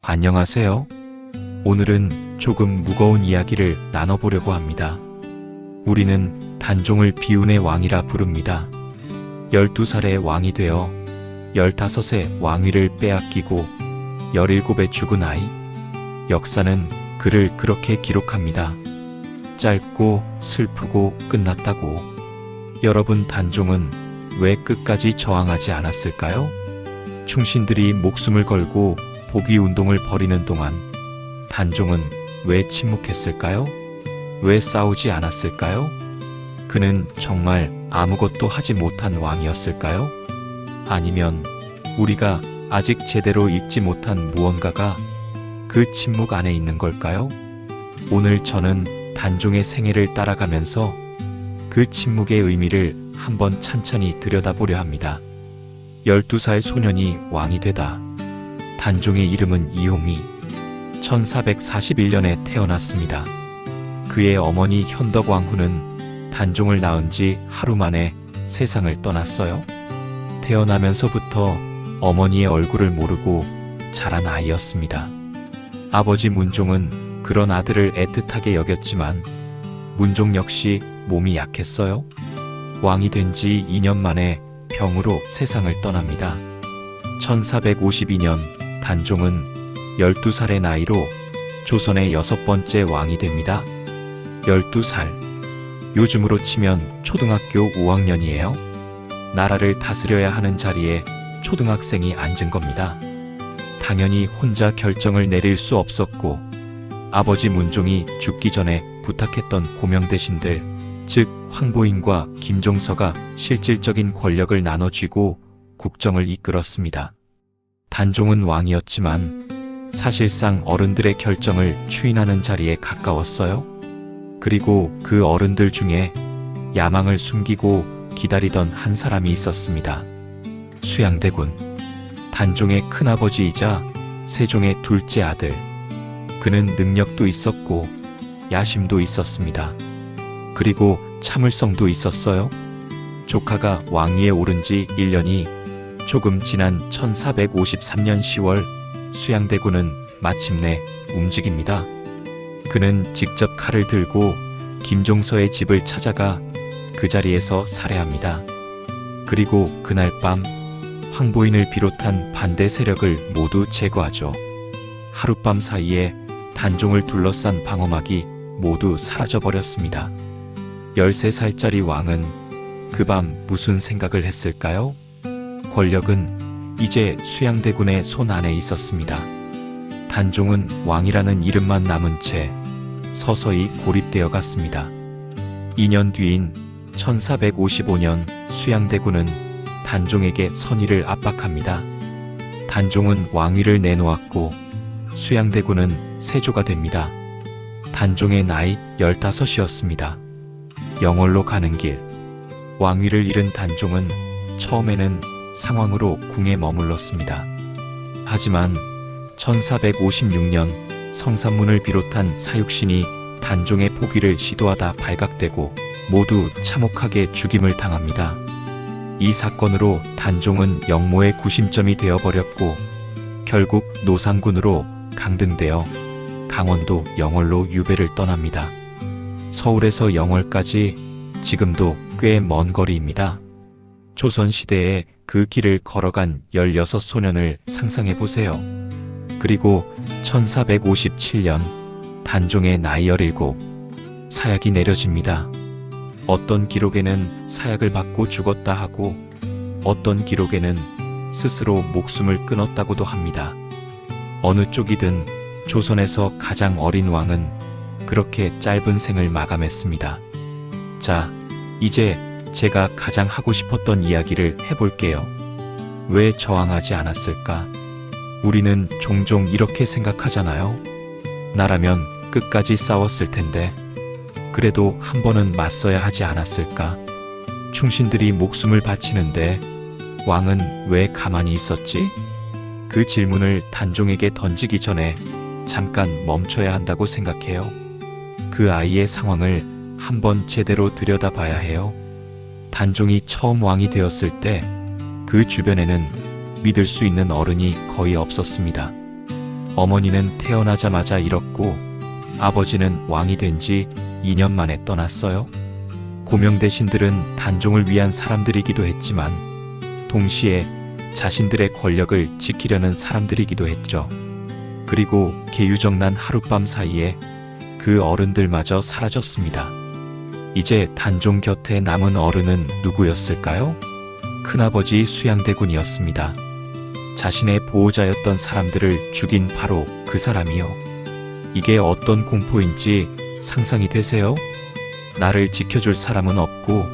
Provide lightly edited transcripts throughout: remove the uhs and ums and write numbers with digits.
안녕하세요. 오늘은 조금 무거운 이야기를 나눠보려고 합니다. 우리는 단종을 비운의 왕이라 부릅니다. 12살에 왕이 되어 15에 왕위를 빼앗기고 17에 죽은 아이. 역사는 그를 그렇게 기록합니다. 짧고 슬프고 끝났다고. 여러분, 단종은 왜 끝까지 저항하지 않았을까요? 충신들이 목숨을 걸고 복위운동을 벌이는 동안 단종은 왜 침묵했을까요? 왜 싸우지 않았을까요? 그는 정말 아무것도 하지 못한 왕이었을까요? 아니면 우리가 아직 제대로 읽지 못한 무언가가 그 침묵 안에 있는 걸까요? 오늘 저는 단종의 생애를 따라가면서 그 침묵의 의미를 한번 찬찬히 들여다보려 합니다. 12살 소년이 왕이 되다. 단종의 이름은 이홍희. 1441년에 태어났습니다. 그의 어머니 현덕왕후는 단종을 낳은 지 하루 만에 세상을 떠났어요. 태어나면서부터 어머니의 얼굴을 모르고 자란 아이였습니다. 아버지 문종은 그런 아들을 애틋하게 여겼지만 문종 역시 몸이 약했어요. 왕이 된 지 2년 만에 병으로 세상을 떠납니다. 1452년 단종은 12살의 나이로 조선의 6번째 왕이 됩니다. 12살. 요즘으로 치면 초등학교 5학년이에요. 나라를 다스려야 하는 자리에 초등학생이 앉은 겁니다. 당연히 혼자 결정을 내릴 수 없었고 아버지 문종이 죽기 전에 부탁했던 고명대신들, 즉 황보인과 김종서가 실질적인 권력을 나눠쥐고 국정을 이끌었습니다. 단종은 왕이었지만 사실상 어른들의 결정을 추인하는 자리에 가까웠어요. 그리고 그 어른들 중에 야망을 숨기고 기다리던 한 사람이 있었습니다. 수양대군. 단종의 큰아버지이자 세종의 둘째 아들. 그는 능력도 있었고 야심도 있었습니다. 그리고 참을성도 있었어요. 조카가 왕위에 오른 지 1년이 조금 지난 1453년 10월 수양대군은 마침내 움직입니다. 그는 직접 칼을 들고 김종서의 집을 찾아가 그 자리에서 살해합니다. 그리고 그날 밤 황보인을 비롯한 반대 세력을 모두 제거하죠. 하룻밤 사이에 단종을 둘러싼 방어막이 모두 사라져버렸습니다. 13살짜리 왕은 그 밤 무슨 생각을 했을까요? 권력은 이제 수양대군의 손 안에 있었습니다. 단종은 왕이라는 이름만 남은 채 서서히 고립되어 갔습니다. 2년 뒤인 1455년 수양대군은 단종에게 선의를 압박합니다. 단종은 왕위를 내놓았고 수양대군은 세조가 됩니다. 단종의 나이 15이었습니다. 영월로 가는 길. 왕위를 잃은 단종은 처음에는 상황으로 궁에 머물렀습니다. 하지만 1456년 성산문을 비롯한 사육신이 단종의 포기를 시도하다 발각되고 모두 참혹하게 죽임을 당합니다. 이 사건으로 단종은 영모의 구심점이 되어버렸고 결국 노상군으로 강등되어 강원도 영월로 유배를 떠납니다. 서울에서 영월까지 지금도 꽤 먼 거리입니다. 조선시대에 그 길을 걸어간 16소년을 상상해보세요. 그리고 1457년 단종의 나이 17, 사약이 내려집니다. 어떤 기록에는 사약을 받고 죽었다 하고 어떤 기록에는 스스로 목숨을 끊었다고도 합니다. 어느 쪽이든 조선에서 가장 어린 왕은 그렇게 짧은 생을 마감했습니다. 자, 이제 제가 가장 하고 싶었던 이야기를 해볼게요. 왜 저항하지 않았을까? 우리는 종종 이렇게 생각하잖아요. 나라면 끝까지 싸웠을 텐데 그래도 한 번은 맞서야 하지 않았을까? 충신들이 목숨을 바치는데 왕은 왜 가만히 있었지? 그 질문을 단종에게 던지기 전에 잠깐 멈춰야 한다고 생각해요. 그 아이의 상황을 한번 제대로 들여다봐야 해요. 단종이 처음 왕이 되었을 때 그 주변에는 믿을 수 있는 어른이 거의 없었습니다. 어머니는 태어나자마자 잃었고 아버지는 왕이 된 지 2년 만에 떠났어요. 고명대신들은 단종을 위한 사람들이기도 했지만 동시에 자신들의 권력을 지키려는 사람들이기도 했죠. 그리고 계유정난 하룻밤 사이에 그 어른들마저 사라졌습니다. 이제 단종 곁에 남은 어른은 누구였을까요? 큰아버지 수양대군이었습니다. 자신의 보호자였던 사람들을 죽인 바로 그 사람이요. 이게 어떤 공포인지 상상이 되세요? 나를 지켜줄 사람은 없고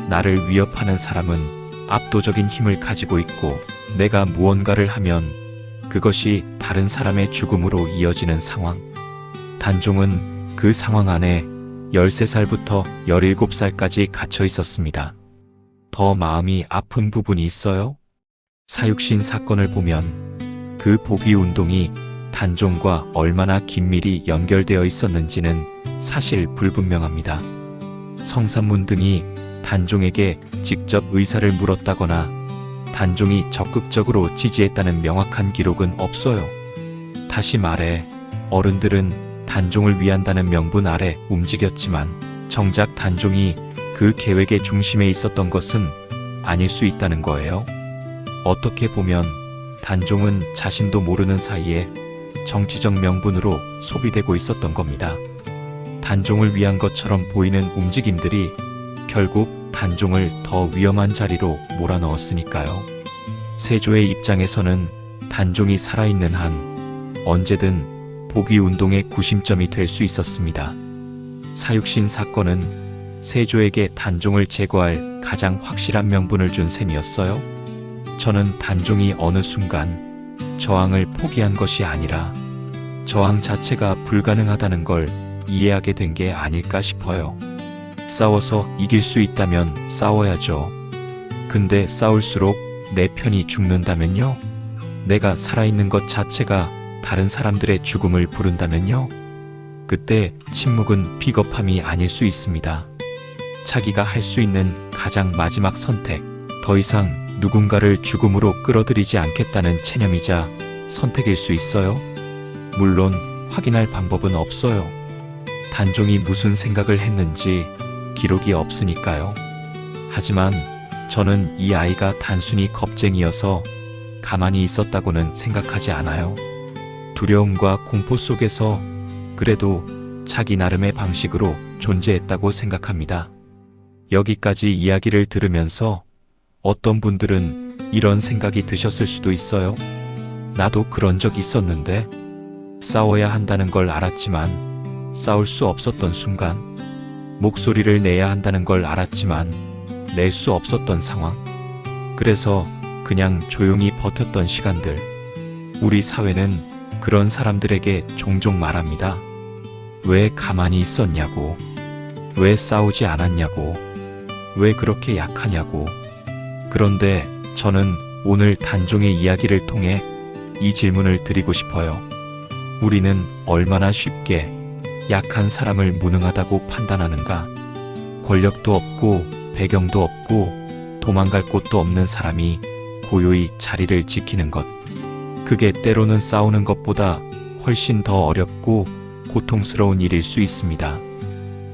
나를 위협하는 사람은 압도적인 힘을 가지고 있고 내가 무언가를 하면 그것이 다른 사람의 죽음으로 이어지는 상황. 단종은 그 상황 안에 13살부터 17살까지 갇혀 있었습니다. 더 마음이 아픈 부분이 있어요. 사육신 사건을 보면 그 복위운동이 단종과 얼마나 긴밀히 연결되어 있었는지는 사실 불분명합니다. 성산문 등이 단종에게 직접 의사를 물었다거나 단종이 적극적으로 지지했다는 명확한 기록은 없어요. 다시 말해 어른들은 단종을 위한다는 명분 아래 움직였지만 정작 단종이 그 계획의 중심에 있었던 것은 아닐 수 있다는 거예요. 어떻게 보면 단종은 자신도 모르는 사이에 정치적 명분으로 소비되고 있었던 겁니다. 단종을 위한 것처럼 보이는 움직임들이 결국 단종을 더 위험한 자리로 몰아넣었으니까요. 세조의 입장에서는 단종이 살아있는 한 언제든 복위운동의 구심점이 될 수 있었습니다. 사육신 사건은 세조에게 단종을 제거할 가장 확실한 명분을 준 셈이었어요. 저는 단종이 어느 순간 저항을 포기한 것이 아니라 저항 자체가 불가능하다는 걸 이해하게 된 게 아닐까 싶어요. 싸워서 이길 수 있다면 싸워야죠. 근데 싸울수록 내 편이 죽는다면요? 내가 살아있는 것 자체가 다른 사람들의 죽음을 부른다면요? 그때 침묵은 비겁함이 아닐 수 있습니다. 자기가 할 수 있는 가장 마지막 선택, 더 이상 누군가를 죽음으로 끌어들이지 않겠다는 체념이자 선택일 수 있어요. 물론 확인할 방법은 없어요. 단종이 무슨 생각을 했는지 기록이 없으니까요. 하지만 저는 이 아이가 단순히 겁쟁이여서 가만히 있었다고는 생각하지 않아요. 두려움과 공포 속에서 그래도 자기 나름의 방식으로 존재했다고 생각합니다. 여기까지 이야기를 들으면서 어떤 분들은 이런 생각이 드셨을 수도 있어요. 나도 그런 적 있었는데 싸워야 한다는 걸 알았지만 싸울 수 없었던 순간, 목소리를 내야 한다는 걸 알았지만 낼 수 없었던 상황, 그래서 그냥 조용히 버텼던 시간들. 우리 사회는 그런 사람들에게 종종 말합니다. 왜 가만히 있었냐고, 왜 싸우지 않았냐고, 왜 그렇게 약하냐고. 그런데 저는 오늘 단종의 이야기를 통해 이 질문을 드리고 싶어요. 우리는 얼마나 쉽게 약한 사람을 무능하다고 판단하는가? 권력도 없고 배경도 없고 도망갈 곳도 없는 사람이 고요히 자리를 지키는 것. 그게 때로는 싸우는 것보다 훨씬 더 어렵고 고통스러운 일일 수 있습니다.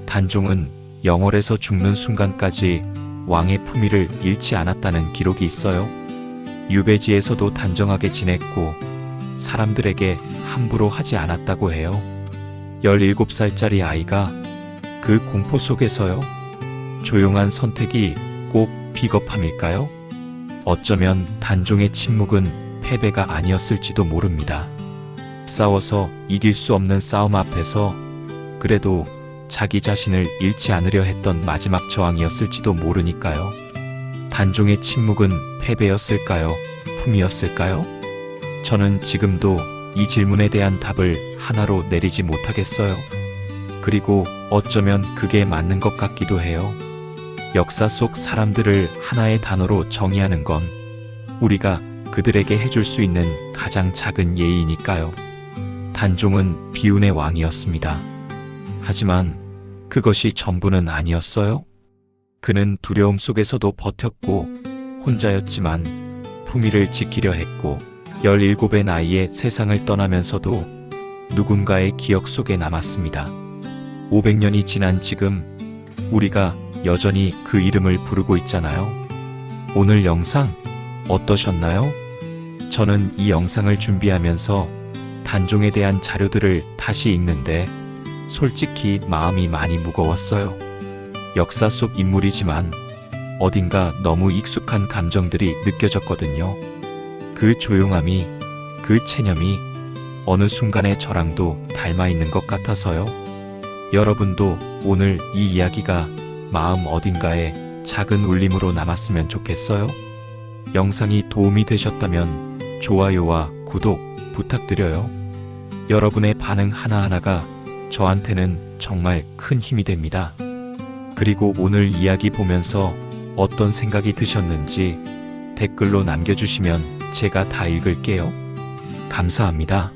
단종은 영월에서 죽는 순간까지 왕의 품위를 잃지 않았다는 기록이 있어요. 유배지에서도 단정하게 지냈고 사람들에게 함부로 하지 않았다고 해요. 17살짜리 아이가 그 공포 속에서요. 조용한 선택이 꼭 비겁함일까요? 어쩌면 단종의 침묵은 패배가 아니었을지도 모릅니다. 싸워서 이길 수 없는 싸움 앞에서 그래도 자기 자신을 잃지 않으려 했던 마지막 저항이었을지도 모르니까요. 단종의 침묵은 패배였을까요? 품이었을까요? 저는 지금도 이 질문에 대한 답을 하나로 내리지 못하겠어요. 그리고 어쩌면 그게 맞는 것 같기도 해요. 역사 속 사람들을 하나의 단어로 정의하는 건 우리가 그들에게 해줄 수 있는 가장 작은 예의니까요. 단종은 비운의 왕이었습니다. 하지만 그것이 전부는 아니었어요. 그는 두려움 속에서도 버텼고 혼자였지만 품위를 지키려 했고 17의 나이에 세상을 떠나면서도 누군가의 기억 속에 남았습니다. 500년이 지난 지금 우리가 여전히 그 이름을 부르고 있잖아요. 오늘 영상 어떠셨나요? 저는 이 영상을 준비하면서 단종에 대한 자료들을 다시 읽는데 솔직히 마음이 많이 무거웠어요. 역사 속 인물이지만 어딘가 너무 익숙한 감정들이 느껴졌거든요. 그 조용함이, 그 체념이 어느 순간에 저랑도 닮아 있는 것 같아서요. 여러분도 오늘 이 이야기가 마음 어딘가에 작은 울림으로 남았으면 좋겠어요. 영상이 도움이 되셨다면 좋아요와 구독 부탁드려요. 여러분의 반응 하나하나가 저한테는 정말 큰 힘이 됩니다. 그리고 오늘 이야기 보면서 어떤 생각이 드셨는지 댓글로 남겨주시면 제가 다 읽을게요. 감사합니다.